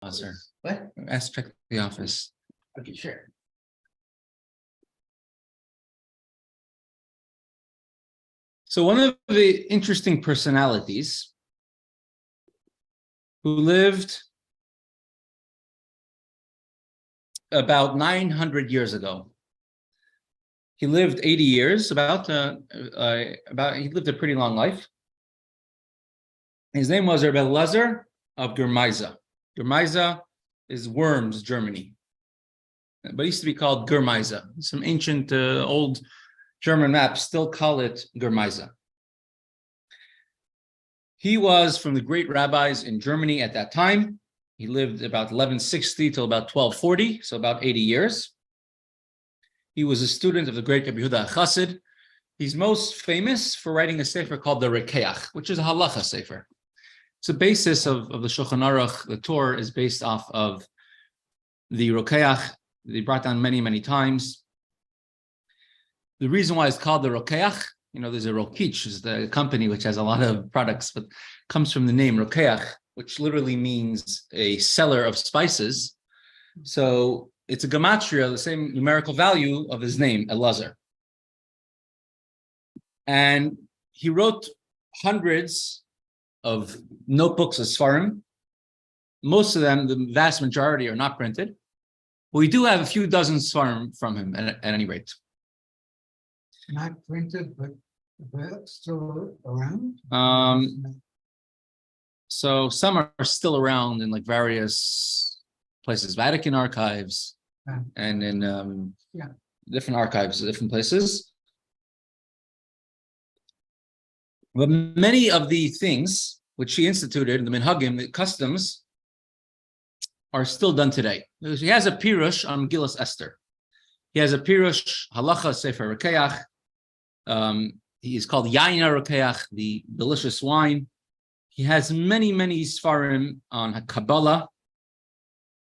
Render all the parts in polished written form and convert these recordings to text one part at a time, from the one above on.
Elazar. What? Ask check the office. Okay, sure. So one of the interesting personalities who lived about 900 years ago. He lived 80 years, he lived a pretty long life. His name was Reb Elazar of Germaiza. Germaiza is Worms, Germany. But it used to be called Germaiza. Some ancient old German maps still call it Germaiza. He was from the great rabbis in Germany at that time. He lived about 1160 till about 1240, so about 80 years. He was a student of the great Rabbi Yehuda Chassid. He's most famous for writing a sefer called the Rokeach, which is a halacha sefer. It's the basis of the Shulchan Aruch. The Torah is based off of the Rokeach. They brought down many, many times. The reason why it's called the Rokeach, there's a Rokich, is the company which has a lot of products, but comes from the name Rokeach, which literally means a seller of spices. So it's a gematria, the same numerical value of his name, Elazar. And he wrote hundreds of notebooks of Sfarim. Most of them, the vast majority, are not printed. But we do have a few dozen Sfarim from him at any rate. Not printed, but still around? So some are still around in various places, Vatican archives, and in different archives, different places. But many of the things which he instituted, the minhagim, the customs, are still done today. He has a pirush on Megillas Esther. He has a pirush halacha sefer Rokeach. He is called Yain Rokeach, the delicious wine. He has many, many Sfarim on Kabbalah,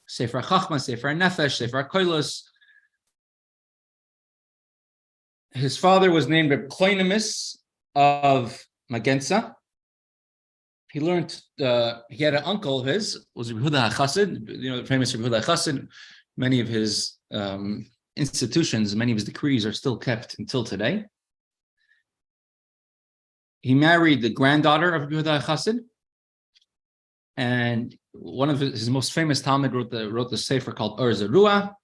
Sefer Chachma, Sefer Nefesh, Sefer Koilos. His father was named Reb Elazar of Magenza. He learned, he had an uncle of his, was Reb Yehuda Chassid, the famous Reb Yehuda Chassid. Many of his institutions, many of his decrees are still kept until today. He married the granddaughter of Reb Yehuda Chassid, and one of his most famous Talmud wrote the sefer called Ruach.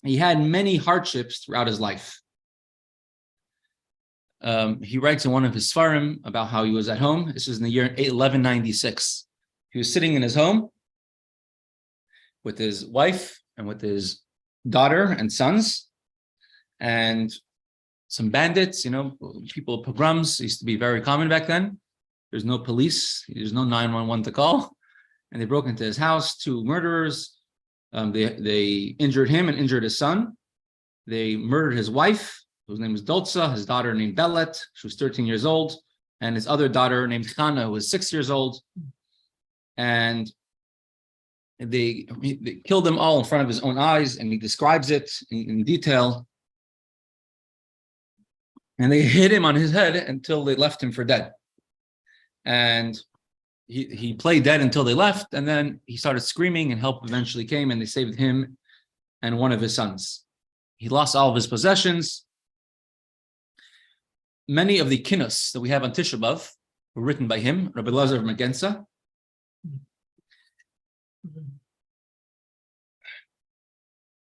He had many hardships throughout his life. He writes in one of his Sfarim about how he was at home. This is in the year 1196. He was sitting in his home with his wife and with his daughter and sons, and some bandits, people, pogroms used to be very common back then. There's no police, there's no 911 to call. And they broke into his house, two murderers. They injured him and injured his son. They murdered his wife, whose name was Dolza, his daughter named Belet, she was 13 years old, and his other daughter named Hachona, who was 6 years old. And they killed them all in front of his own eyes, and he describes it in detail. And they hit him on his head until they left him for dead. And he played dead until they left, and then he started screaming, and help eventually came, and they saved him and one of his sons. He lost all of his possessions. Many of the kinnos that we have on Tisha B'Av were written by him, Reb Elazar of Magenza.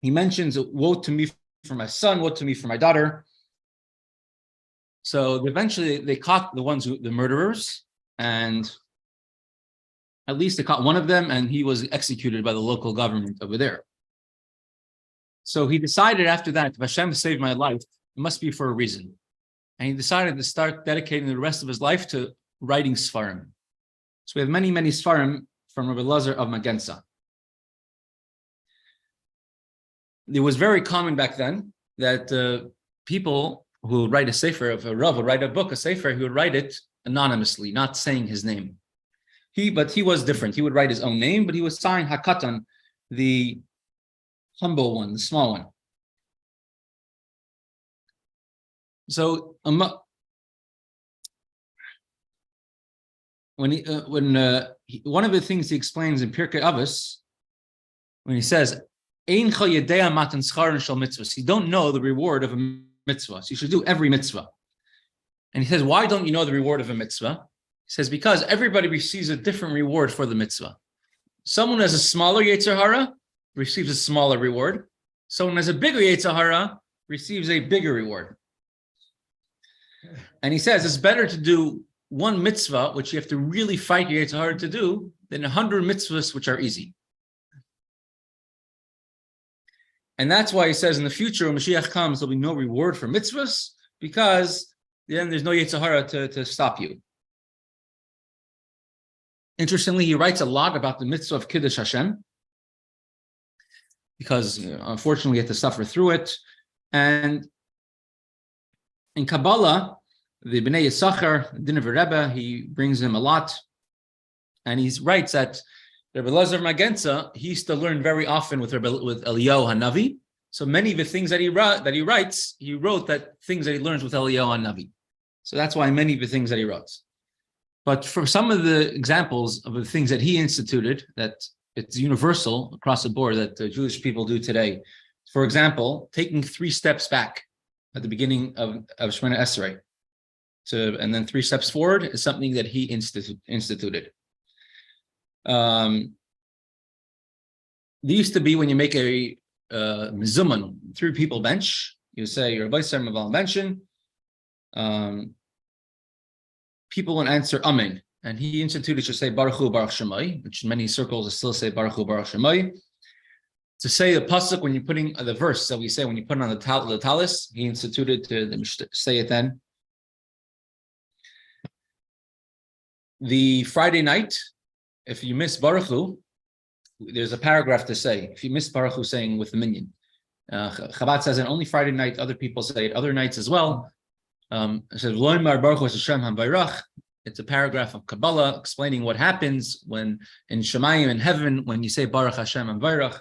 He mentions, woe to me for my son, woe to me for my daughter. So eventually they caught the murderers, and at least they caught one of them, and he was executed by the local government over there. So he decided after that, if Hashem saved my life, it must be for a reason. And he decided to start dedicating the rest of his life to writing Sfarim. So we have many, many Sfarim from Reb Elazar of Magenza. It was very common back then that people who would write a sefer, if a Rav would write a book, a sefer, he would write it anonymously, not saying his name. But he was different. He would write his own name, but he would sign Hakatan, the humble one, the small one. So when one of the things he explains in Pirkei Avos, when he says, Ein cha yedea matan scharon shel mitzvahs, you don't know the reward of a mitzvah, so you should do every mitzvah. And he says, why don't you know the reward of a mitzvah? He says, because everybody receives a different reward for the mitzvah. Someone who has a smaller Yetzer Hara receives a smaller reward. Someone who has a bigger Yetzer Hara receives a bigger reward. And he says it's better to do one mitzvah, which you have to really fight your Yetzer Hara to do, than 100 mitzvahs, which are easy. And that's why he says in the future, when Mashiach comes, there'll be no reward for mitzvahs, because then there's no Yetzer Hara to stop you. Interestingly, he writes a lot about the mitzvah of Kiddush Hashem, because unfortunately, you have to suffer through it. And in Kabbalah, the Bnei Yisachar, Din of Rebbe, he brings him a lot. And he writes that Reb Elazar of Germaiza, he used to learn very often with Eliyahu Hanavi. So many of the things that he writes, he wrote that things that he learns with Eliyahu Hanavi. So that's why many of the things that he wrote. But for some of the examples of the things that he instituted, that it's universal across the board that the Jewish people do today. For example, taking 3 steps back at the beginning of Shemona Esrei, and then 3 steps forward is something that he instituted. There used to be, when you make a mizuman, 3 people bench, you say your Rabbi Maval benchen. People will answer Amen, and he instituted to say Baruch Hu Baruch Shemai, which in many circles still say Baruch Hu Baruch Shemai. To say the pasuk when you're putting the verse that we say when you put it on the talis, he instituted to say it then. The Friday night, if you miss Baruch Hu, there's a paragraph to say. If you miss Baruch Hu saying with the minyan, Chabad says it only Friday night. Other people say it other nights as well. It says Baruch Hu Hashem HaBayrach. It's a paragraph of Kabbalah explaining what happens when in Shemayim in heaven when you say Baruch Hashem HaBayrach,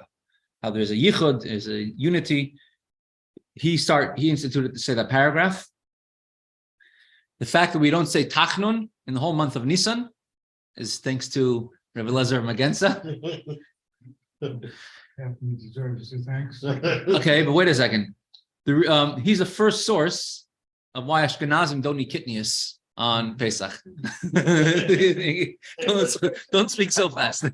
how there's a yichud, there's a unity. He instituted to say that paragraph. The fact that we don't say Tachnun in the whole month of Nisan is thanks to Reb Elazar of Germaiza. You deserve to say thanks. Okay, but wait a second. He's the first source of why Ashkenazim don't eat kitnius on Pesach. don't speak so fast.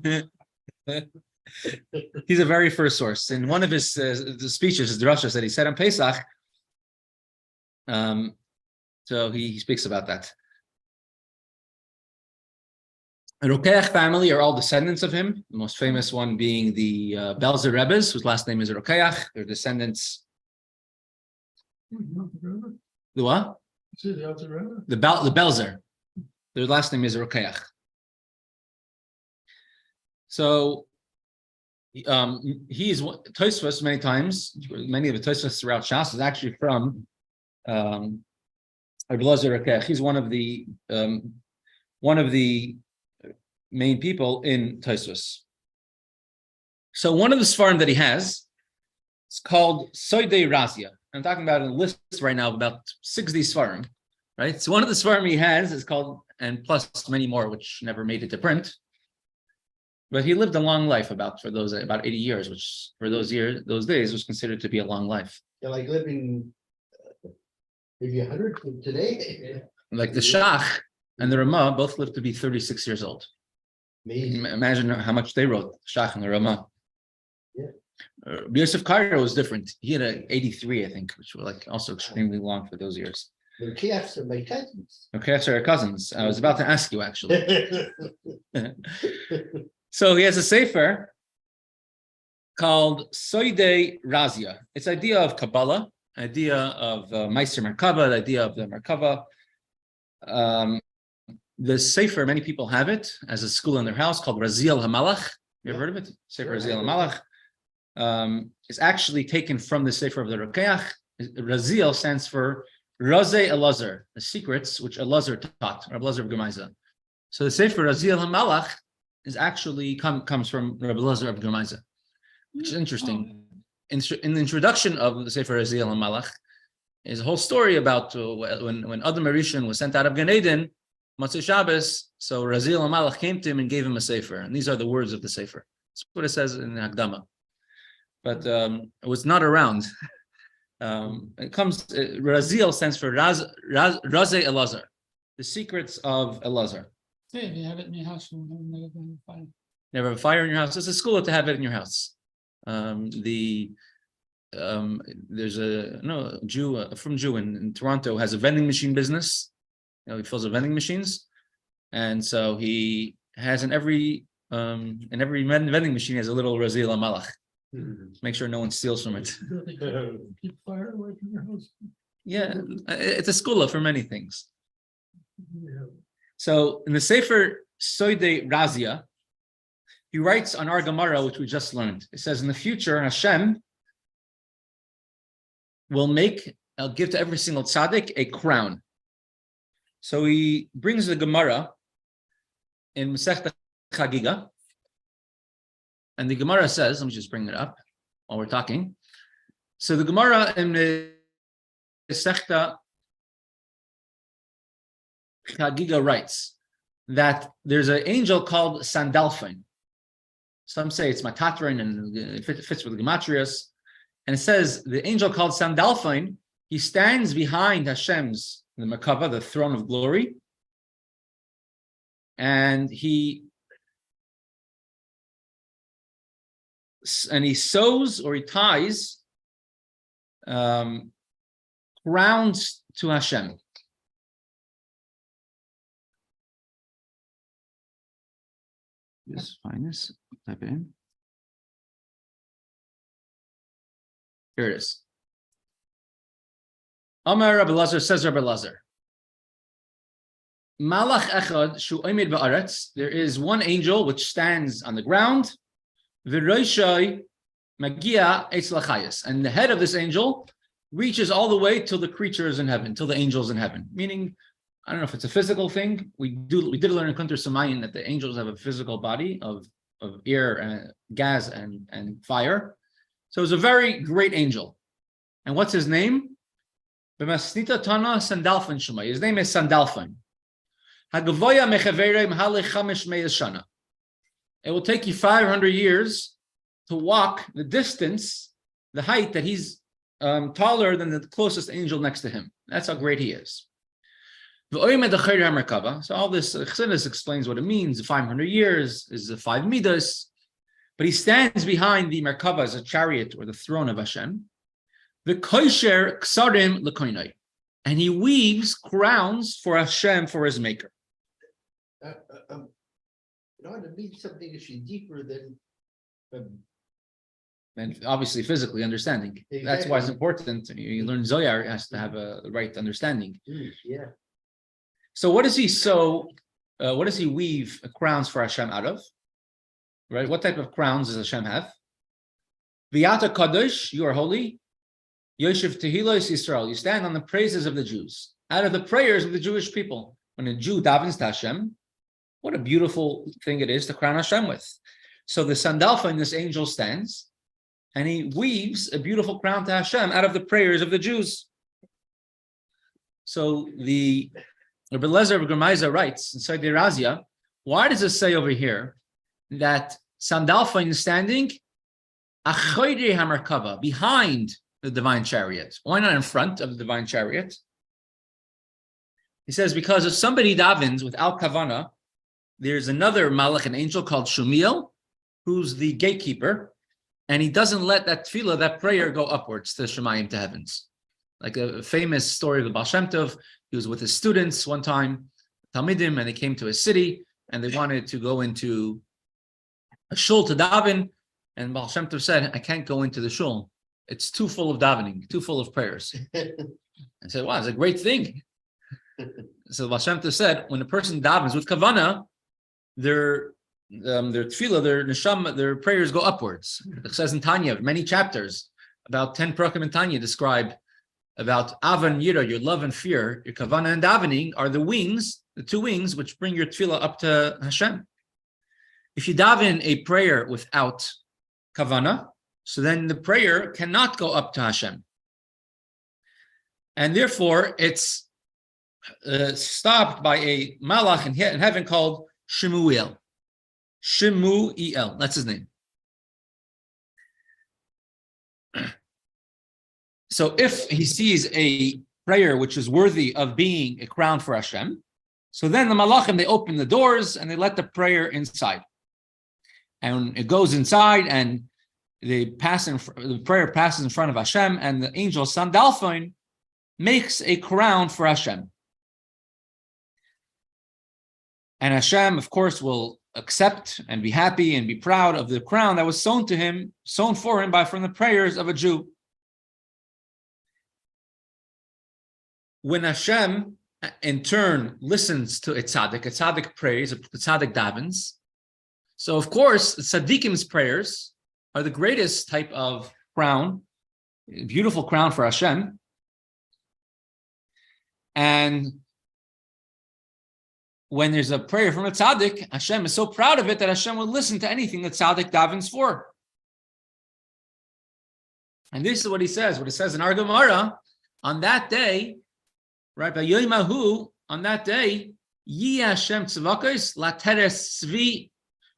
He's a very first source. In one of his speeches, his drasha that he said on Pesach, so he speaks about that. The Rokeach family are all descendants of him, the most famous one being the Belzer Rebbes, whose last name is Rokeach. They're descendants. The what? The Belzer. Their last name is Rokeach. So he is Tosfos many times. Many of the Tosfos throughout Shas is actually from Reb Elazar Rokeach. He's one of the main people in Tosfos. So one of the Sfarim that he has, it's called Soidei Razia. I'm talking about a list right now of about 60 Sfarim, right? So one of the Sfarim he has is called, and plus many more which never made it to print. But he lived a long life about 80 years, which for those days was considered to be a long life. Yeah, like living maybe 100 today. Like the Shach and the Ramah both lived to be 36 years old. Amazing. Imagine how much they wrote, Shach and the Ramah. Yeah. Yosef Cairo was different. He had 83, I think, which were like also extremely long for those years. The Rokeachs are my cousins. Rokeachs are your cousins. I was about to ask you actually. So he has a sefer called Soidei Razia. It's idea of Kabbalah, idea of Meiser Merkava, the idea of the Merkava. The sefer, many people have it as a school in their house called Raziel HaMalach. You ever heard of it? Sefer Raziel HaMalach. It's actually taken from the sefer of the Rokeach. Raziel stands for Razei Elazar, the secrets which Elazar taught, Reb Elazar of Germaiza. So the sefer Raziel HaMalach is actually comes from Reb Elazar of Germaiza, which is interesting. In the introduction of the sefer Raziel HaMalach is a whole story about when Adam Rishon was sent out of Gan Eden. Motzei Shabbos, so Raziel HaMalach came to him and gave him a sefer, and these are the words of the sefer. That's what it says in the Hakdama. But it was not around. It comes. Raziel stands for Raze Elazar, the secrets of Elazar. Hey, if you have it in your house, you'll never find it. Never have a fire in your house. It's a school to have it in your house. There's a Jew from Jew in Toronto has a vending machine business. He fills up vending machines, and so he has in every vending machine has a little Raziel HaMalach. Make sure no one steals from it. Keep fire away from your house. Yeah, it's a skula for many things. Yeah. So in the Sefer Soidei Razia, he writes on our Gemara, which we just learned. It says, in the future, Hashem will give to every single tzaddik a crown. So he brings the Gemara in Masechta Chagiga, and the Gemara says, let me just bring it up while we're talking. So the Gemara in the Masechta Chagiga writes that there's an angel called Sandalphon. Some say it's Matatron, and it fits with the Gematrias. And it says the angel called Sandalphon, he stands behind Hashem's, the Merkava, the throne of glory, and he sews or he ties crowns to Hashem. Just find this, type it in. Here it is. Amar Reb Elazar, says Reb Elazar. Malach echad shu oimid ba'aretz. There is one angel which stands on the ground. V'roshai magia eitz lachayis. And the head of this angel reaches all the way till the creatures in heaven, till the angels in heaven. Meaning, I don't know if it's a physical thing. We did learn in Kunter Samayin that the angels have a physical body of air and gas and fire. So it's a very great angel. And what's his name? B'masnita Tana Sandalphon Shemai. His name is Sandalphon. Hagavoya mechavereim halech chamesh meyes shana. It will take you 500 years to walk the distance, the height that he's taller than the closest angel next to him. That's how great he is. So all this Chassidus explains what it means. The 500 years is the 5 midas, but he stands behind the Merkava as a chariot or the throne of Hashem. The koisher ksarim lekoinai, and he weaves crowns for Hashem, for his maker. In order to be something actually deeper than And obviously physically understanding. That's why it's important. You learn Zohar has to have a right understanding. yeah. So what does he sew? What does he weave crowns for Hashem out of? Right? What type of crowns does Hashem have? V'yata Kadosh, you are holy. Yoshev Tehilos Yisrael, you stand on the praises of the Jews. Out of the prayers of the Jewish people. When a Jew davens to Hashem, what a beautiful thing it is to crown Hashem with. So the Sandalphon, this angel stands, and he weaves a beautiful crown to Hashem out of the prayers of the Jews. So the Reb Elazar of Germaiza writes inside the Razia, why does it say over here that Sandalphon is standing Achoidei HaMerkava, behind the divine chariot? Why not in front of the divine chariot? He says, because if somebody davens without kavana, there's another malach, an angel called Shumiel, who's the gatekeeper, and he doesn't let that tefillah, that prayer, go upwards to Shemayim, to heavens. Like a famous story of the Baal Shem Tov, he was with his students one time, Talmidim, and they came to a city, and they wanted to go into a shul to daven, and Baal Shem Tov said, I can't go into the shul. It's too full of davening, too full of prayers. I said, wow, it's a great thing. So Baal Shem Tov said, when a person davens with kavana, their tefillah, their neshama, their prayers go upwards. It says in Tanya, many chapters, about 10 prakim in Tanya describe about avan yira, your love and fear, your kavana and davening are the wings, the two wings, which bring your tefillah up to Hashem. If you daven a prayer without kavana, so then the prayer cannot go up to Hashem. And therefore, it's stopped by a malach in heaven called Shemuel. Shemuel, that's his name. So if he sees a prayer which is worthy of being a crown for Hashem, so then the malachim, they open the doors and they let the prayer inside. And it goes inside and the prayer passes in front of Hashem, and the angel Sandalphon makes a crown for Hashem. And Hashem, of course, will accept and be happy and be proud of the crown that was sewn for him from the prayers of a Jew. When Hashem, in turn, listens to a tzaddik prays, a tzaddik davens. So, of course, tzaddikim's prayers are the greatest type of crown, beautiful crown for Hashem. And when there's a prayer from a tzaddik, Hashem is so proud of it that Hashem will listen to anything that tzaddik davens for. And this is what he says. What it says in our Gemara, on that day, right, by Yoimahu, on that day, Yi Hashem tzvakos lateres tzvi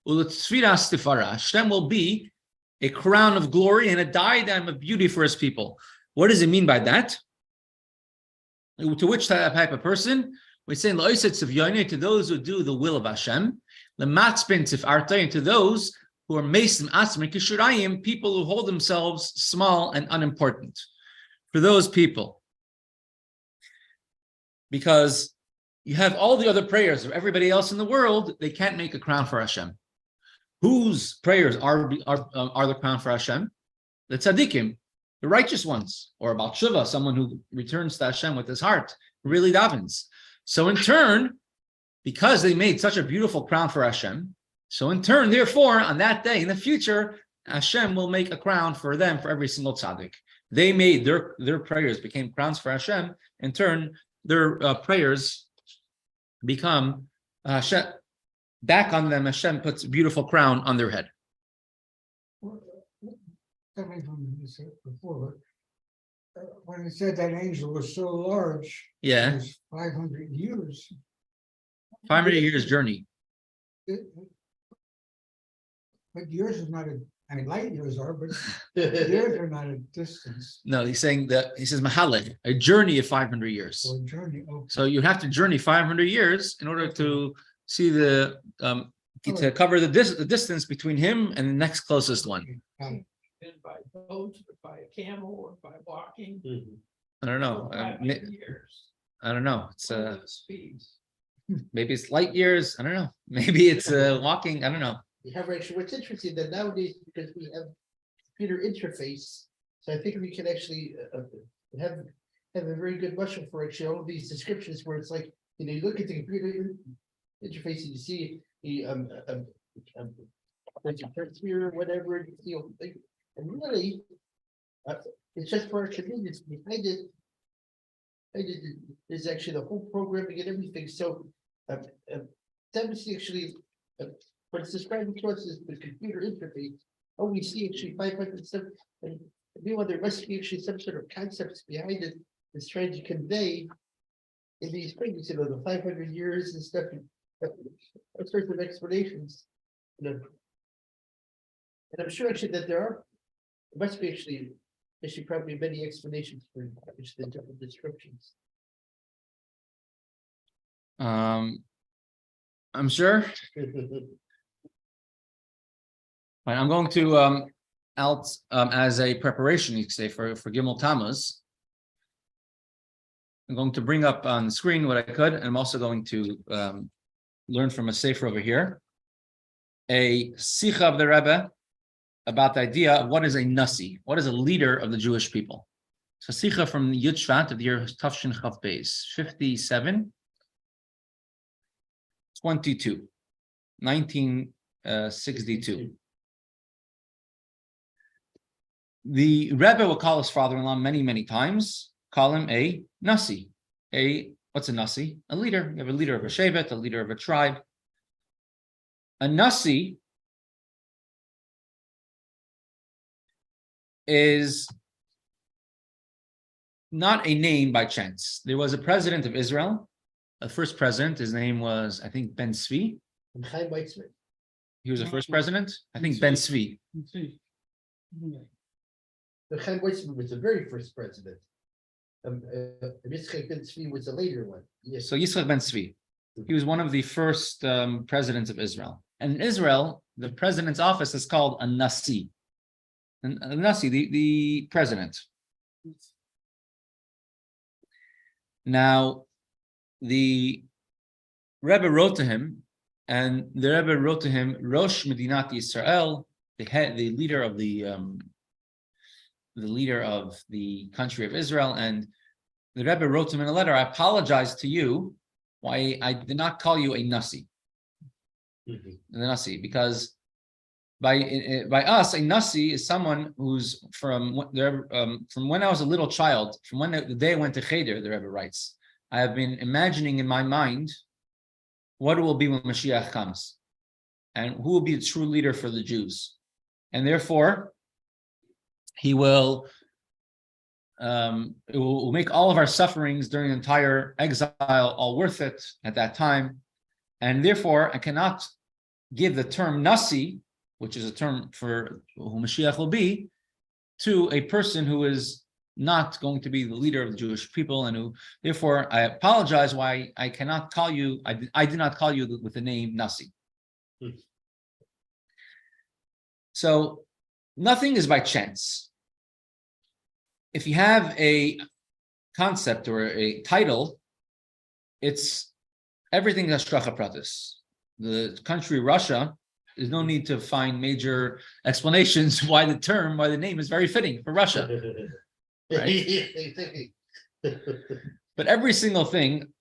uletzviras tifara. Hashem will be a crown of glory and a diadem of beauty for his people. What does it mean by that? To which type of person? We're saying to those who do the will of Hashem, to those who are mason atzmi kishurayim, people who hold themselves small and unimportant. For those people, because you have all the other prayers of everybody else in the world, they can't make a crown for Hashem. Whose prayers are the crown for Hashem? The tzaddikim, the righteous ones, or Baal Tshuva, someone who returns to Hashem with his heart, who really davens. So in turn, because they made such a beautiful crown for Hashem, so in turn, therefore, on that day in the future, Hashem will make a crown for them, for every single tzaddik. They made their prayers became crowns for Hashem. In turn, their prayers become Hashem. Back on them, Hashem puts a beautiful crown on their head. Coming from what you said before, but when it said that angel was so large, Yeah, it was 500 years. 500 years journey. But years is not light years are, but years are not a distance No, he's saying that he says Mahalek, a journey of 500 years. or a journey. Okay. So you have to journey 500 years in order to see to cover the distance between him and the next closest one. Okay. Been by boat, or by a camel, or by walking. I don't know. 500 years. I don't know. It's What are those speeds? maybe it's light years. I don't know. Maybe it's walking. I don't know. You have actually, what's interesting that nowadays, because we have computer interface, so I think we can actually have a very good muscle for actually all of these descriptions where it's like, you look at the computer interface and you see the here or whatever, and you see all the thing. And really, it's just for our convenience. Behind it, is actually the whole programming and everything. So, actually, what it's describing to us is the computer interface. Oh, we see actually 500 stuff, and meanwhile there must be actually some sort of concepts behind it that's trying to convey in these things, the 500 years and stuff, all sorts of explanations. And I'm sure actually that there must be actually probably many explanations for the different descriptions. I'm sure. Right, I'm going to as a preparation, you could say, for Gimmel Tammuz. I'm going to bring up on the screen what I could, and I'm also going to learn from a sefer over here, a sicha of the Rebbe about the idea of what is a nasi, what is a leader of the Jewish people. So sicha from Yud Shvat of the year CHodesh 57, 22, 1962. The Rebbe will call his father-in-law many, many times, call him a nasi. What's a nasi? A leader. You have a leader of a shevet, a leader of a tribe. A nasi is not a name by chance. There was a president of Israel the first president. His name was, I think, Ben Zvi. And Chaim Weizmann. He was the first president. I think Ben Zvi. The Chaim Weizmann was the very first president. Yitzchak Ben Tzvi was the later one. Yes. So Yitzchak Ben Zvi. He was one of the first presidents of Israel. And in Israel, the president's office is called a Nasi. And a Nasi, the president. Now, the Rebbe wrote to him, and the Rebbe wrote to him, Rosh Medinat Yisrael, the leader of the country of Israel, and the Rebbe wrote to him in a letter, I apologize to you why I did not call you a Nasi. The Nasi, because by us, a Nasi is someone who's from when I was a little child, from when the day I went to CHodesh, the Rebbe writes, I have been imagining in my mind what it will be when Mashiach comes, and who will be the true leader for the Jews, and therefore he will. It will make all of our sufferings during the entire exile all worth it at that time, and therefore I cannot give the term Nasi, which is a term for who Mashiach will be, to a person who is not going to be the leader of the Jewish people, and who, therefore, I apologize why I cannot call you, I did not call you with the name Nasi. So nothing is by chance. If you have a concept or a title, it's everything that's Hashgacha Pratis. The country Russia, there's no need to find major explanations why the name is very fitting for Russia. Right? But every single thing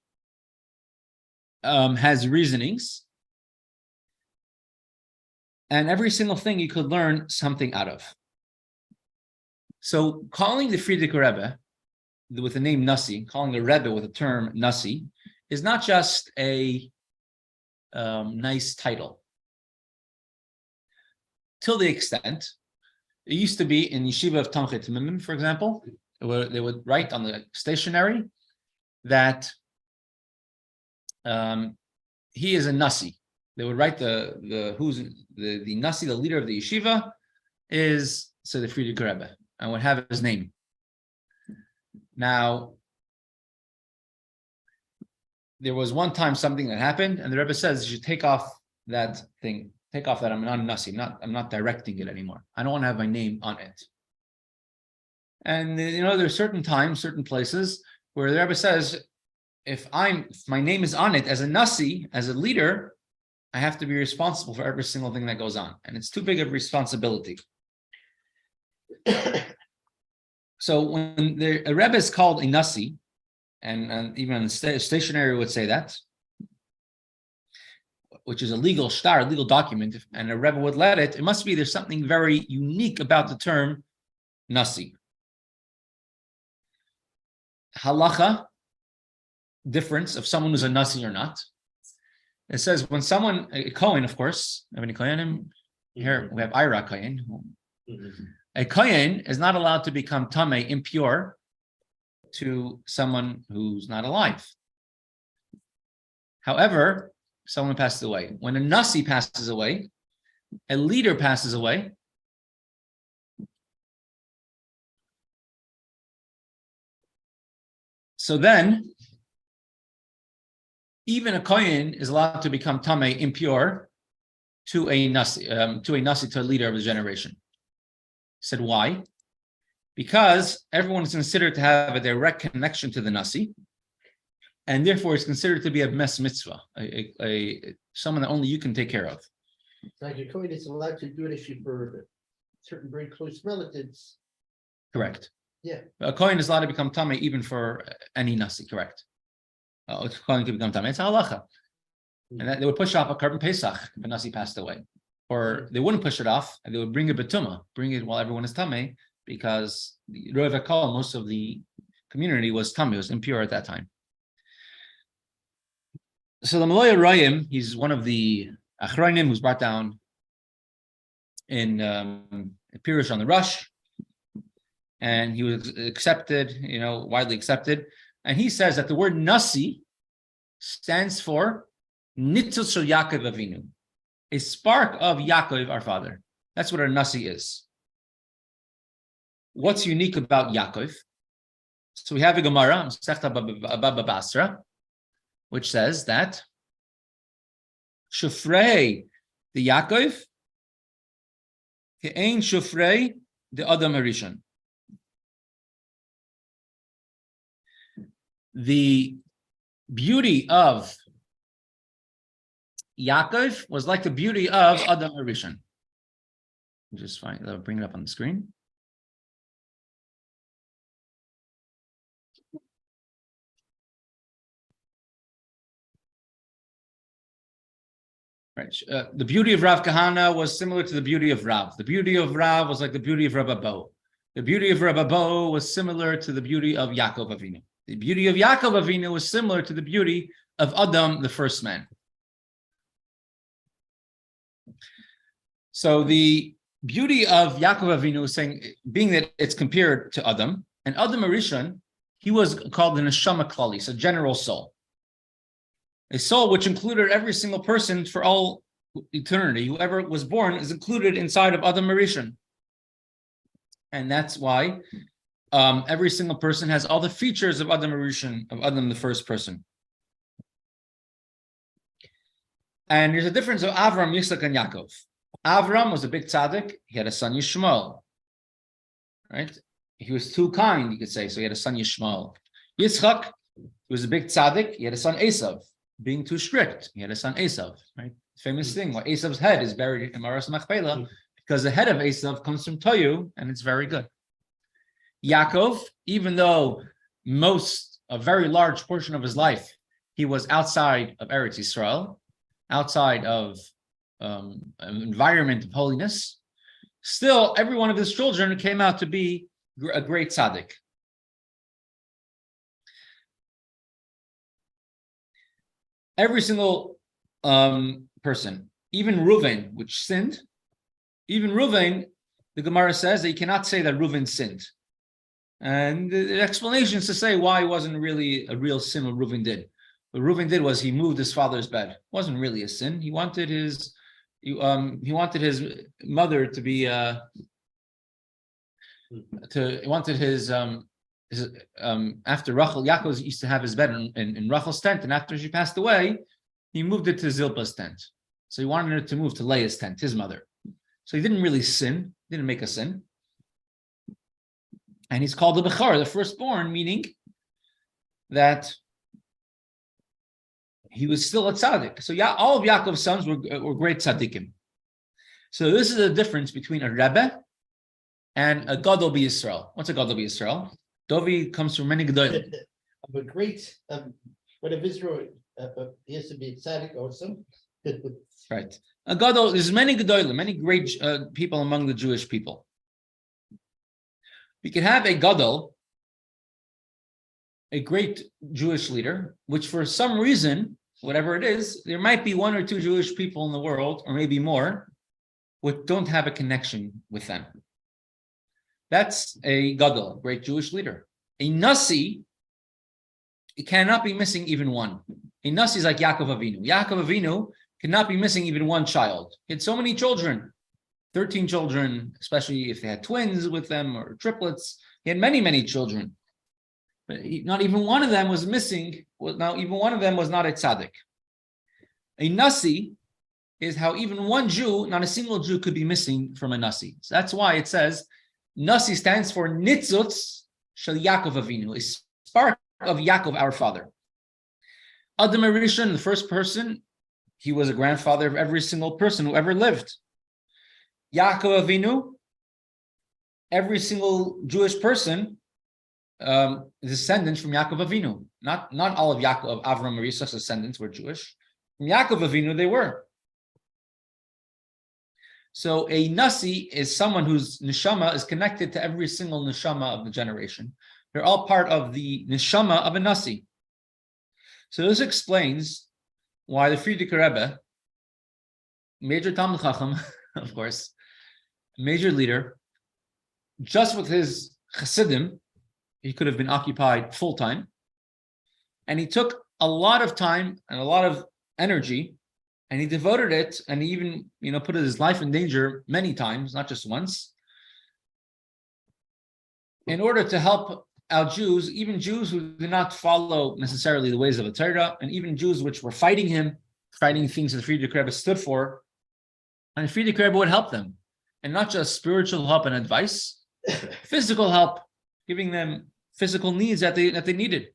has reasonings, and every single thing you could learn something out of. So calling the Frierdiker Rebbe with the name Nasi, calling the Rebbe with the term Nasi, is not just a nice title. Till the extent, it used to be in Yeshiva of Tamchet Mimim, for example, they would write on the stationery that he is a Nasi. They would write the Nasi, the leader of the yeshiva, is so the Frierdiker Rebbe, and would have his name. Now, there was one time something that happened, and the Rebbe says you should take off that thing. Take off that I'm not a Nasi. I'm not directing it anymore. I don't want to have my name on it. And there's certain times, certain places where the Rebbe says, if my name is on it as a Nasi, as a leader, I have to be responsible for every single thing that goes on, and it's too big of a responsibility. So when a Rebbe is called a Nasi, and even the stationery would say that, which is a legal document, and a Rebbe would let it must be there's something very unique about the term Nasi. Halacha, difference of someone who's a Nasi or not. It says when someone, a Kohen, of course, have any Kohenim? Here we have Ira Kohen. A Kohen is not allowed to become Tameh, impure, to someone who's not alive. However, someone passes away. When a Nasi passes away, a leader passes away, so then even a Kohen is allowed to become Tameh, impure, to a Nasi, to a leader of his generation. Said why? Because everyone is considered to have a direct connection to the Nasi, and therefore it's considered to be a mes mitzvah, someone that only you can take care of. Like a Kohen is allowed to do it if you for certain very close relatives. Correct. Yeah. A Kohen is allowed to become Tameh even for any Nasi, correct. A Kohen can become Tameh. It's a halacha. And that they would push off a carbon Pesach if a Nasi passed away. Or they wouldn't push it off, and they would bring it betuma, bring it while everyone is Tameh, because the Rosh, most of the community was Tameh, was impure at that time. So the Maloya Royim, he's one of the Achronim who's brought down in Pirush on the Rosh, and he was accepted, widely accepted. And he says that the word Nasi stands for Nitzutz Shel Yaakov Avinu, a spark of Yaakov, our father. That's what a Nasi is. What's unique about Yaakov? So we have a Gemara, Masechta Baba Basra, which says that Shufrei the Yaakov, Ke'ein Shufrei the Adam Harishon. The beauty of Yaakov was like the beauty of Adam Harishon. Just fine. I'll bring it up on the screen. Right. The beauty of Rav Kahana was similar to the beauty of Rav. The beauty of Rav was like the beauty of Rabbi Bo. The beauty of Rabbi Bo was similar to the beauty of Yaakov Avinu. The beauty of Yaakov Avinu was similar to the beauty of Adam, the first man. So the beauty of Yaakov Avinu is saying, being that it's compared to Adam, and Adam Arishon, he was called an Neshama Klalis, a general soul. A soul which included every single person for all eternity. Whoever was born is included inside of Adam Arishon. And that's why every single person has all the features of Adam Arishon, of Adam, the first person. And there's a difference of Avram, Yitzchak, and Yaakov. Avram was a big tzaddik. He had a son Yishmael. Right? He was too kind, you could say. So he had a son Yishmael. Yitzchak, he was a big tzaddik. He had a son Esav. Being too strict, he had a son Esav. Right? Famous thing. Why Esav's head is buried in Maras Machpelah, because the head of Esav comes from Toyu, and it's very good. Yaakov, even though a very large portion of his life, he was outside of Eretz Yisrael, outside of an environment of holiness, still every one of his children came out to be a great tzaddik. Every single person, even Reuven, which sinned, even Reuven, the Gemara says that you cannot say that Reuven sinned. And the explanation is to say why it wasn't really a real sin what Reuven did. What Reuven did was he moved his father's bed. It wasn't really a sin. He wanted his mother to be after Rachel, Yaakov used to have his bed in Rachel's tent, and after she passed away, he moved it to Zilpah's tent. So he wanted her to move to Leah's tent, his mother. So he didn't really sin, didn't make a sin. And he's called the Bechar, the firstborn, meaning that he was still a tzaddik. So all of Yaakov's sons were great tzaddikim. So this is the difference between a Rebbe and a Gadol B'Yisrael. What's a Gadol B'Yisrael? Dovi comes from many Gedolim. But great, but if Israel, he has to be tzaddik also. Right. A Gadol, there's many Gedolim, many great people among the Jewish people. We can have a Gadol, a great Jewish leader, which for some reason, whatever it is, there might be one or two Jewish people in the world, or maybe more, which don't have a connection with them. That's a Gadol, a great Jewish leader. A Nasi, it cannot be missing even one. A Nasi is like Yaakov Avinu. Yaakov Avinu cannot be missing even one child. He had so many children, 13 children, especially if they had twins with them or triplets. He had many, many children. But not even one of them was missing. Now, even one of them was not a tzaddik. A Nasi is how even one Jew, not a single Jew, could be missing from a Nasi. So that's why it says, Nasi stands for Nitzutz Shel Yaakov Avinu, a spark of Yaakov, our father. Adam Arishon, the first person, he was a grandfather of every single person who ever lived. Yaakov Avinu, every single Jewish person, descendants from Yaakov Avinu. Not all of Yaakov, Avram, or Yisach's descendants were Jewish. From Yaakov Avinu, they were. So a Nasi is someone whose neshama is connected to every single neshama of the generation. They're all part of the neshama of a Nasi. So this explains why the Frierdiker Rebbe, major Talmid Chacham, of course, major leader, just with his Chassidim, he could have been occupied full time. And he took a lot of time and a lot of energy, and he devoted it, and he even, put his life in danger many times, not just once, in order to help out Jews, even Jews who did not follow necessarily the ways of the Torah, and even Jews which were fighting him, fighting things that the Frierdiker Rebbe stood for, and the Frierdiker Rebbe would help them, and not just spiritual help and advice, physical help, giving them physical needs that they needed.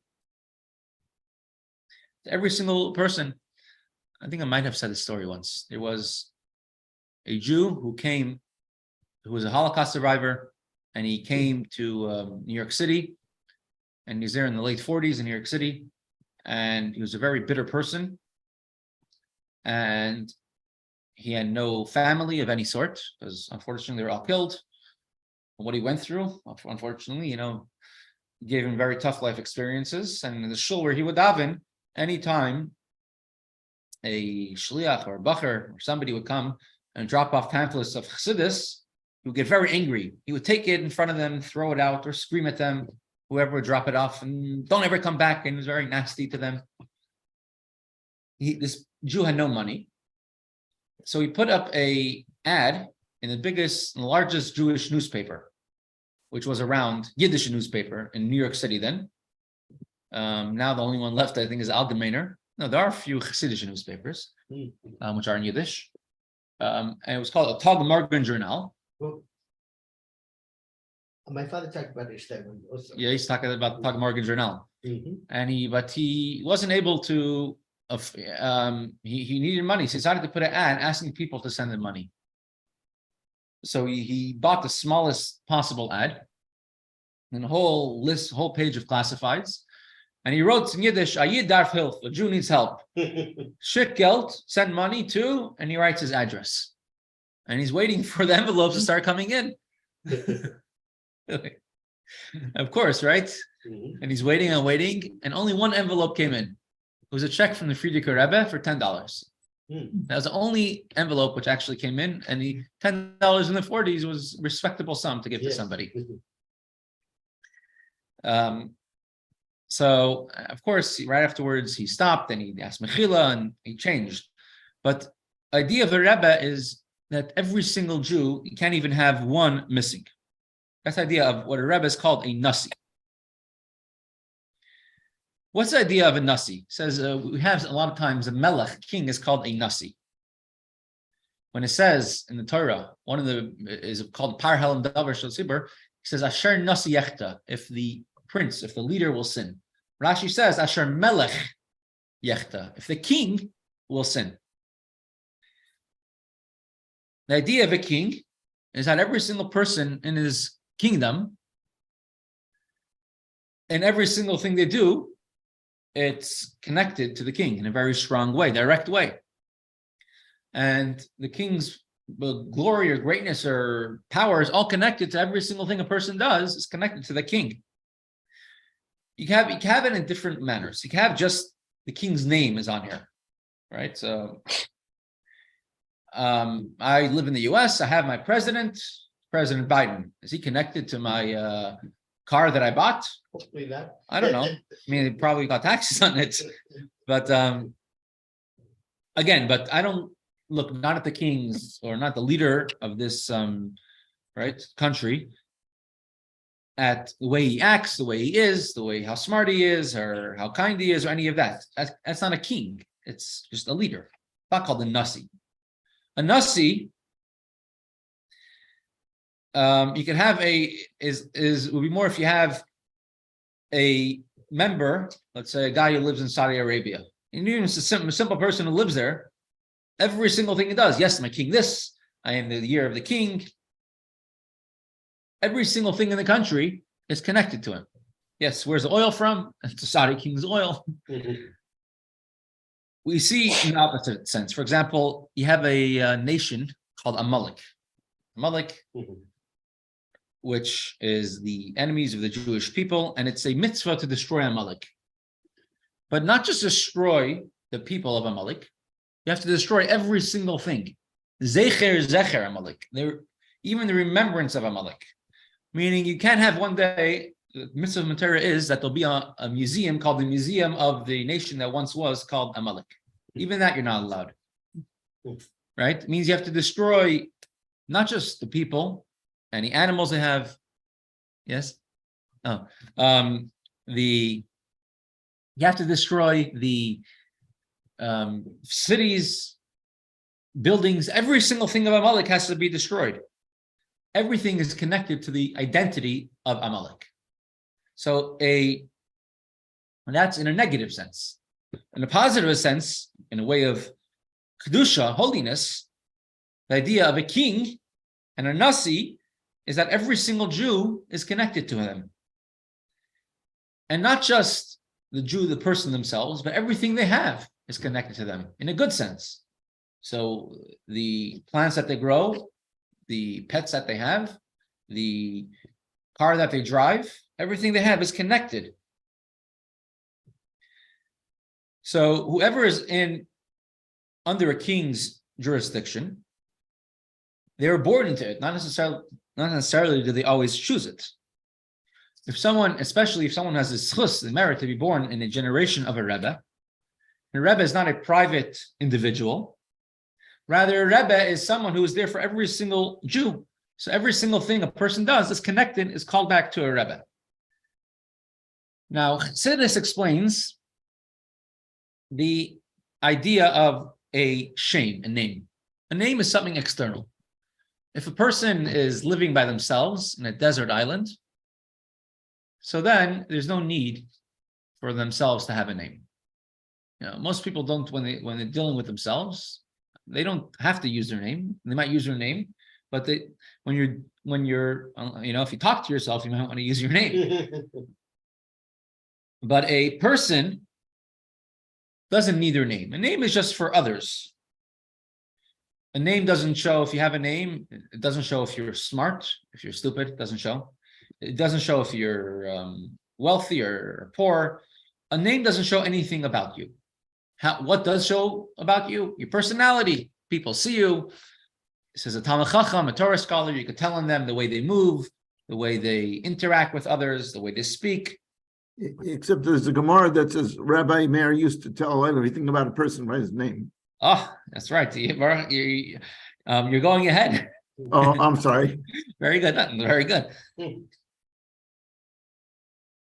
Every single person, I think I might have said this story once. There was a Jew who was a Holocaust survivor, and he came to New York City, and he was there in the late 40s in New York City, and he was a very bitter person, and he had no family of any sort, because unfortunately they were all killed. And what he went through, unfortunately, gave him very tough life experiences. And in the shul where he would daven, anytime a shliach or a bacher or somebody would come and drop off pamphlets of Chassidus, he would get very angry. He would take it in front of them, throw it out, or scream at them, whoever would drop it off, and don't ever come back. And he was very nasty to them. This Jew had no money, so he put up a ad in the biggest and largest Jewish newspaper, which was around, Yiddish newspaper in New York City then. Now the only one left, I think, is Allgemeiner. No, there are a few Chassidish newspapers, which are in Yiddish. And it was called a Tag Morgen Journal. Well, my father talked about it also. Yeah, he's talking about Tag Morgen Journal. Mhm. But he wasn't able to, he needed money. So he decided to put an ad asking people to send him money. So he bought the smallest possible ad and a whole page of classifieds. And he wrote in Yiddish, a Yid darf hilf, a Jew needs help. Schick Geld, send money to, and he writes his address. And he's waiting for the envelopes to start coming in. Of course, right? Mhm. And he's waiting and waiting, and only one envelope came in. It was a check from the Frierdiker Rebbe for $10. That was the only envelope which actually came in, and the $10 in the 40s was a respectable sum to give to Yes. somebody. So, of course, right afterwards, he stopped and he asked Mechila and he changed. But the idea of a Rebbe is that every single Jew, you can't even have one missing. That's the idea of what a Rebbe is called a Nasi. What's the idea of a Nasi? It says we have a lot of times a Melech, king, is called a Nasi. When it says in the Torah, one of the is called Parhel and Davar Shel Tzibur, it says Asher Nasi Yechta, if the prince, if the leader will sin. Rashi says Asher Melech Yechta, if the king will sin. The idea of a king is that every single person in his kingdom, and every single thing they do, it's connected to the king in a very strong way, direct way. And the king's glory or greatness or power is all connected to every single thing a person does, is connected to the king. You can have it in different manners. You can have just the king's name is on here, right? So I live in the US, I have my President Biden. Is he connected to my car that I bought? Hopefully not. I don't know. I mean, it probably got taxes on it. But again, but I don't look not at the kings or not the leader of this country, at the way he acts, the way he is, the way how smart he is, or how kind he is, or any of that. That's not a king. It's just a leader. It's not called a Nasi. A Nasi, you can have would be more if you have a member, let's say a guy who lives in Saudi Arabia, and even a simple person who lives there, every single thing he does, yes, I'm a king this, I am the year of the king. Every single thing in the country is connected to him. Yes, where's the oil from? It's the Saudi king's oil. We see in the opposite sense. For example, you have a nation called Amalek. Amalek, which is the enemies of the Jewish people, and it's a mitzvah to destroy Amalek. But not just destroy the people of Amalek, you have to destroy every single thing. Zecher Amalek. Even the remembrance of Amalek. Meaning you can't have one day the mitzvah of Matera is that there'll be a museum called the Museum of the Nation that once was called Amalek. Even that you're not allowed. Right? It means you have to destroy not just the people and the animals they have. Yes? Oh. You have to destroy the cities, buildings, every single thing of Amalek has to be destroyed. Everything is connected to the identity of Amalek. So that's in a negative sense. In a positive sense, in a way of Kedusha, holiness, the idea of a king and a Nasi is that every single Jew is connected to him. And not just the Jew, the person themselves, but everything they have is connected to them in a good sense. So the plants that they grow, the pets that they have, the car that they drive, everything they have is connected. So whoever is under a king's jurisdiction, they're born into it. Not necessarily do they always choose it. Especially if someone has the merit to be born in a generation of a Rebbe, the Rebbe is not a private individual. Rather, a Rebbe is someone who is there for every single Jew. So every single thing a person does that's connected is called back to a Rebbe. Now, CHodesh explains the idea of a shame, a name. A name is something external. If a person is living by themselves in a desert island, so then there's no need for themselves to have a name. Most people don't, when they're dealing with themselves, they don't have to use their name. They might use their name, but when you're if you talk to yourself, you might want to use your name. But a person doesn't need their name. A name is just for others. A name doesn't show if you have a name. It doesn't show if you're smart, if you're stupid. It doesn't show. It doesn't show if you're wealthy or poor. A name doesn't show anything about you. What does show about you? Your personality. People see you. It says a Talmid Chacham, a Torah scholar. You could tell in them the way they move, the way they interact with others, the way they speak. Except there's a Gemara that says Rabbi Meir used to tell everything about a person by his name. Oh, that's right. You're going ahead. Oh, I'm sorry. Very good. Very good.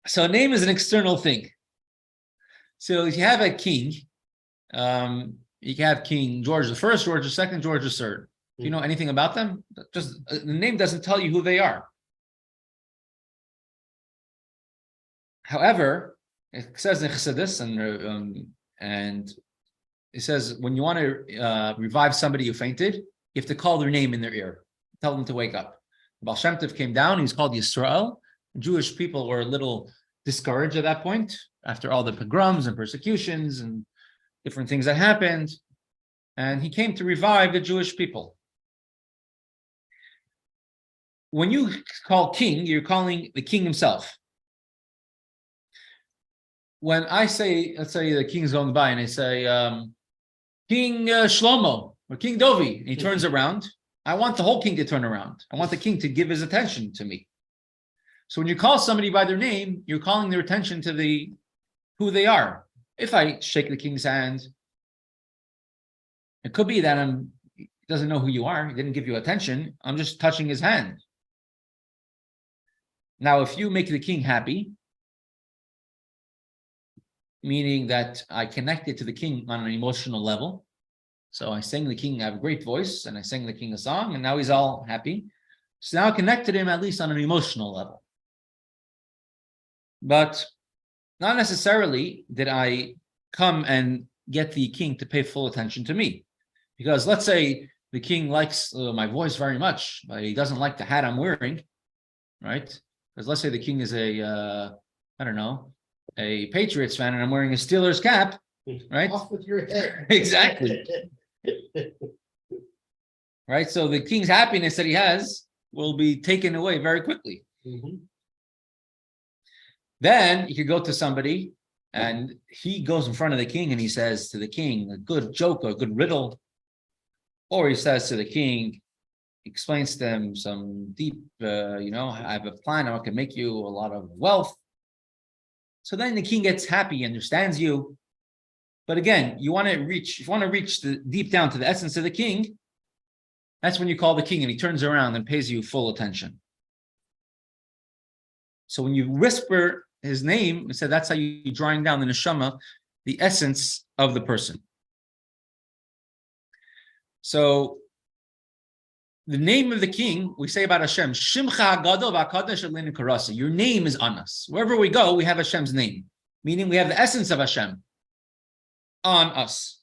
So a name is an external thing. So if you have a king, you can have King George I, George II, George III. Do you know anything about them? Just the name doesn't tell you who they are. However, it says in CHodesh and it says when you want to revive somebody who fainted, you have to call their name in their ear, tell them to wake up. Baal Shem Tov came down; he was called Yisrael. Jewish people were a little discouraged at that point after all the pogroms and persecutions and different things that happened, and he came to revive the Jewish people. When you call king, you're calling the king himself. When I say, let's say the king's going by and I say, King Shlomo or King Dovi, and he turns around, I want the whole king to turn around. I want the king to give his attention to me. So when you call somebody by their name, you're calling their attention to who they are. If I shake the king's hand, it could be that he doesn't know who you are. He didn't give you attention. I'm just touching his hand. Now, if you make the king happy, meaning that I connected to the king on an emotional level. So I sang the king, I have a great voice, and I sang the king a song, and now he's all happy. So now I connected him at least on an emotional level. But not necessarily did I come and get the king to pay full attention to me. Because let's say the king likes my voice very much, but he doesn't like the hat I'm wearing, right? Because let's say the king is a Patriots fan and I'm wearing a Steelers cap, right? Off with your head. Exactly. Right? So the king's happiness that he has will be taken away very quickly. Mm-hmm. Then you could go to somebody and he goes in front of the king and he says to the king a good joke or a good riddle. Or he says to the king, explains to them some deep, I have a plan, I can make you a lot of wealth. So then the king gets happy, he understands you. But again, if you want to reach deep down to the essence of the king, that's when you call the king and he turns around and pays you full attention. So when you whisper his name, it said that's how you're drawing down the neshama, the essence of the person. So the name of the king, we say about Hashem, Shimcha Hagadol v'Hakodesh Elinu Karasa. Your name is on us. Wherever we go, we have Hashem's name, meaning we have the essence of Hashem on us.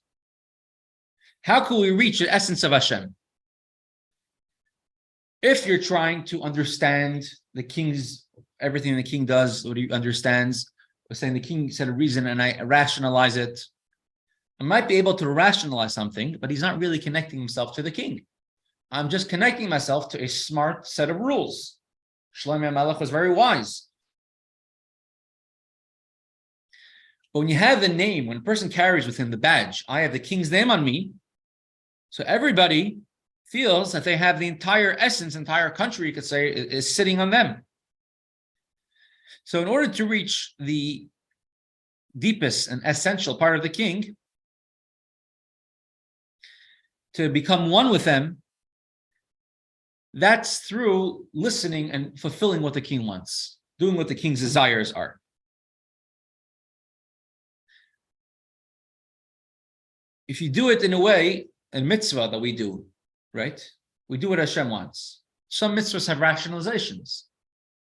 How can we reach the essence of Hashem? If you're trying to understand the king's everything the king does, what he understands, we're saying the king said a reason and I rationalize it. I might be able to rationalize something, but he's not really connecting himself to the king. I'm just connecting myself to a smart set of rules. Shlomo HaMelech was very wise. But when you have the name, when a person carries with him the badge, I have the king's name on me, so everybody feels that they have the entire essence, entire country, you could say, is sitting on them. So in order to reach the deepest and essential part of the king, to become one with them, that's through listening and fulfilling what the king wants, doing what the king's desires are. If you do it in a way, a mitzvah that we do, right? We do what Hashem wants. Some mitzvahs have rationalizations.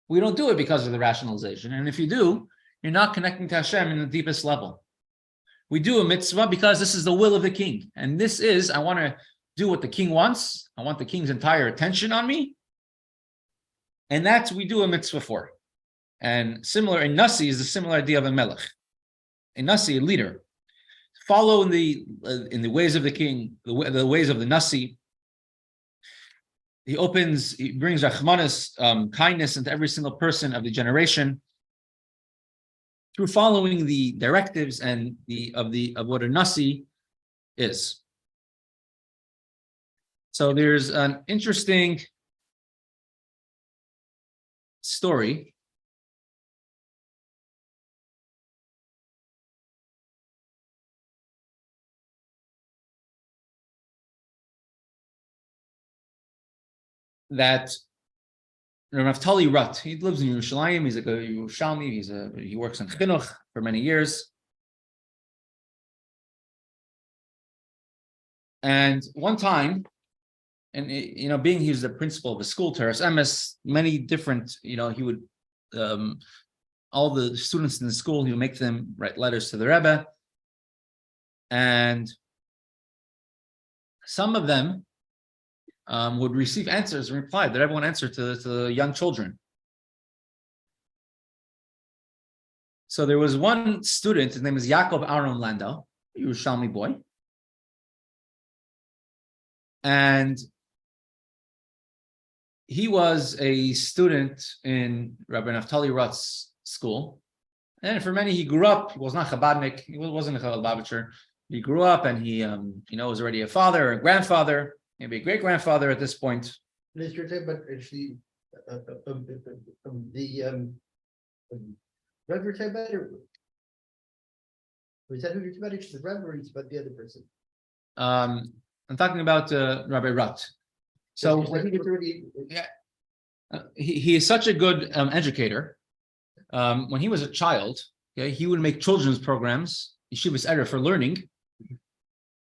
We don't do it because of the rationalization. And if you do, you're not connecting to Hashem in the deepest level. We do a mitzvah because this is the will of the king. And this is, I want to do what the king wants. I want the king's entire attention on me. And that's we do a mitzvah for. And similar, a nasi is the similar idea of a melech. A nasi, a leader. Follow in the ways of the king, the ways of the nasi. He brings rachmanis, kindness into every single person of the generation through following the directives and of what a nasi is. So there's an interesting story that Naftali Rat, he lives in Yerushalayim, he's like a Yerushalmi, he works in chinuch for many years. And one time, and being he was the principal of a school, Teres Emes, many different, he would, all the students in the school, he would make them write letters to the Rebbe. And some of them would receive answers and reply that everyone answered to the young children. So there was one student, his name is Yaakov Aaron Landau, a Yerushalmi boy. And he was a student in Rabbi Naftali Rutz's school. And for many, he grew up, he was not Chabadnik, he wasn't a Chabad. He grew up and he was already a father, a grandfather, maybe a great-grandfather at this point. But actually, the Rebbe you're talking about, or is that who you're talking about? It's the Rebbe, or it's about the other person? I'm talking about Rabbi Rat. So I think it's already. He is such a good educator. When he was a child, he would make children's programs, yeshivas erev, for learning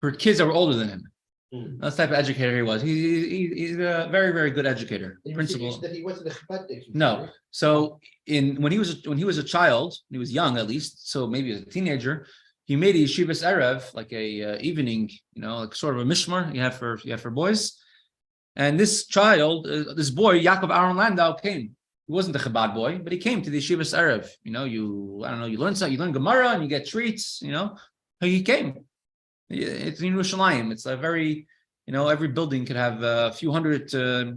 for kids that were older than him. That's the type of educator he was. He's a very, very good educator. Principal. That he wasn't a Chabadnik. No. So when he was a child, he was young at least, so maybe as a teenager, he made a yeshivas erev, like a evening, like sort of a mishmar you have for boys. And this child, this boy, Yaakov Aaron Landau, came. He wasn't a Chabad boy, but he came to the yeshivas erev. You learn something, you learn Gemara and you get treats. He came. It's in Yerushalayim. It's a very, every building could have a few hundred, Jews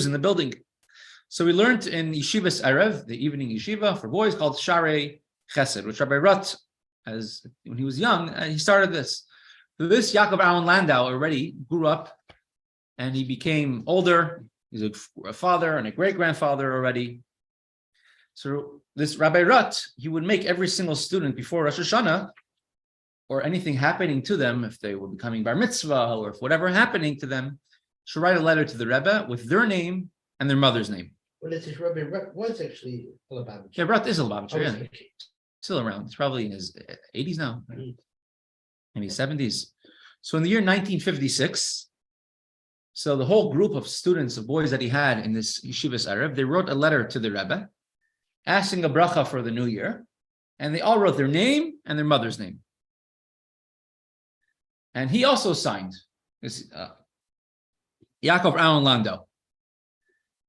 in the building. So we learned in yeshivas erev, the evening yeshiva for boys, called Sharei Chesed, which Rabbi Rat, when he was young, he started this. So this Yaakov Aaron Landau already grew up and he became older. He's a father and a great-grandfather already. So this Rabbi Rut, he would make every single student before Rosh Hashanah, or anything happening to them, if they were becoming bar mitzvah, or if whatever happening to them, should write a letter to the Rebbe with their name and their mother's name. Well, this is Rabbi Rut was actually a Lubavitcher. Yeah, Rut is a Lubavitcher, yeah. Okay. Still around. He's probably in his 80s now, maybe 70s. So in the year 1956, so the whole group of students, of boys that he had in this Yeshivas Erev, they wrote a letter to the Rebbe, asking a bracha for the new year, and they all wrote their name and their mother's name. And he also signed. This Yaakov Aaron Landau.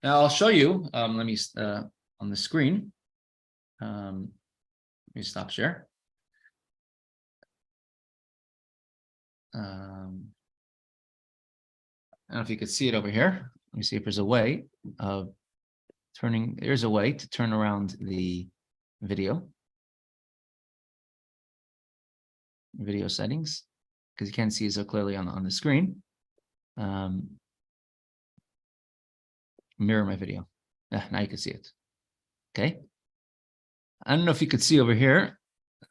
Now I'll show you. Let me on the screen. Let me stop share. I don't know if you could see it over here. Let me see if there's a way of turning. There's a way to turn around the video settings, because you can't see it so clearly on the screen. Mirror my video. Now you can see it. Okay. I don't know if you could see over here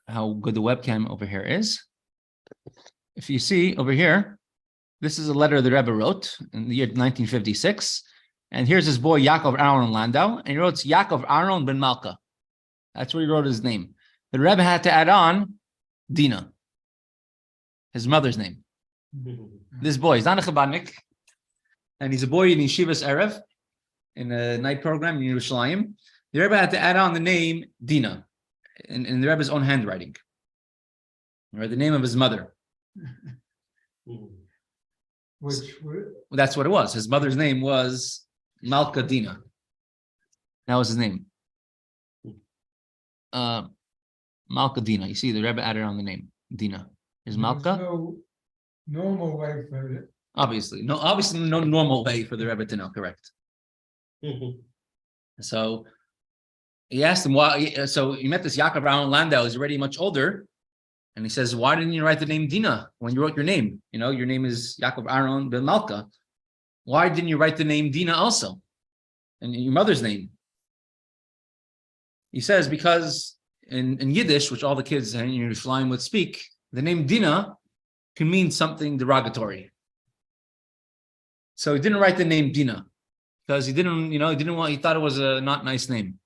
how good the webcam over here is. If you see over here, this is a letter the Rebbe wrote in the year 1956. And here's his boy Yaakov Aaron Landau, and he wrote Yaakov Aaron ben Malka. That's where he wrote his name. The Rebbe had to add on Dina, his mother's name. This boy is not a Chabadnik, and he's a boy in Yeshivas Erev, in a night program in Yerushalayim. The Rebbe had to add on the name Dina in the Rebbe's own handwriting, or the name of his mother. That's what it was. His mother's name was Malka Dina. That was his name. Malka Dina. You see, the Rebbe added on the name Dina. Is Malka? No normal way for it. Obviously no normal way for the Rebbe to know. Correct. So he asked him why. So he met this Yaakov Aaron Landau. He's already much older, and he says, "Why didn't you write the name Dina when you wrote your name? You know, your name is Yaakov Aaron ben Malka. Why didn't you write the name Dina also, and your mother's name?" He says, because in Yiddish, which all the kids in Yerushalayim would speak, the name Dina can mean something derogatory. So he didn't write the name Dina because he thought it was a not nice name.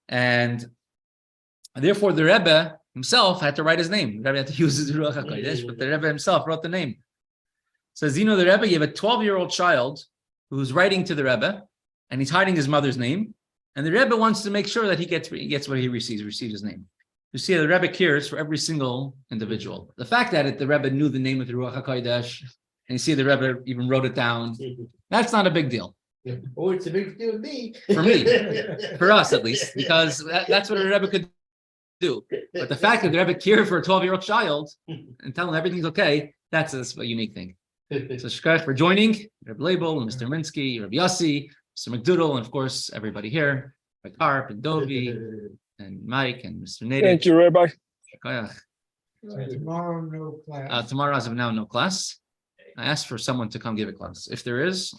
And therefore the Rebbe himself had to write his name. The Rebbe had to use his Ruach Hakodesh, but the Rebbe himself wrote the name. Says, the Rebbe gave a 12-year-old child who's writing to the Rebbe, and he's hiding his mother's name. And the Rebbe wants to make sure that he gets what he receives his name. You see, the Rebbe cares for every single individual. The fact that the Rebbe knew the name of the Ruach HaKodesh, and you see the Rebbe even wrote it down, that's not a big deal. Oh, it's a big deal to me. For me, for us at least, because that's what a Rebbe could do. But the fact that the Rebbe cared for a 12-year-old child and tell him everything's okay, that's a unique thing. So shkach for joining, Reb Label, and Mr. Minsky, Reb Yossi, Mr. McDoodle, and of course everybody here, like Harp and Dovi and Mike and Mr. Nader. Thank you, Rabbi. So tomorrow, no class. Tomorrow, as of now, no class. I asked for someone to come give a class. If there is,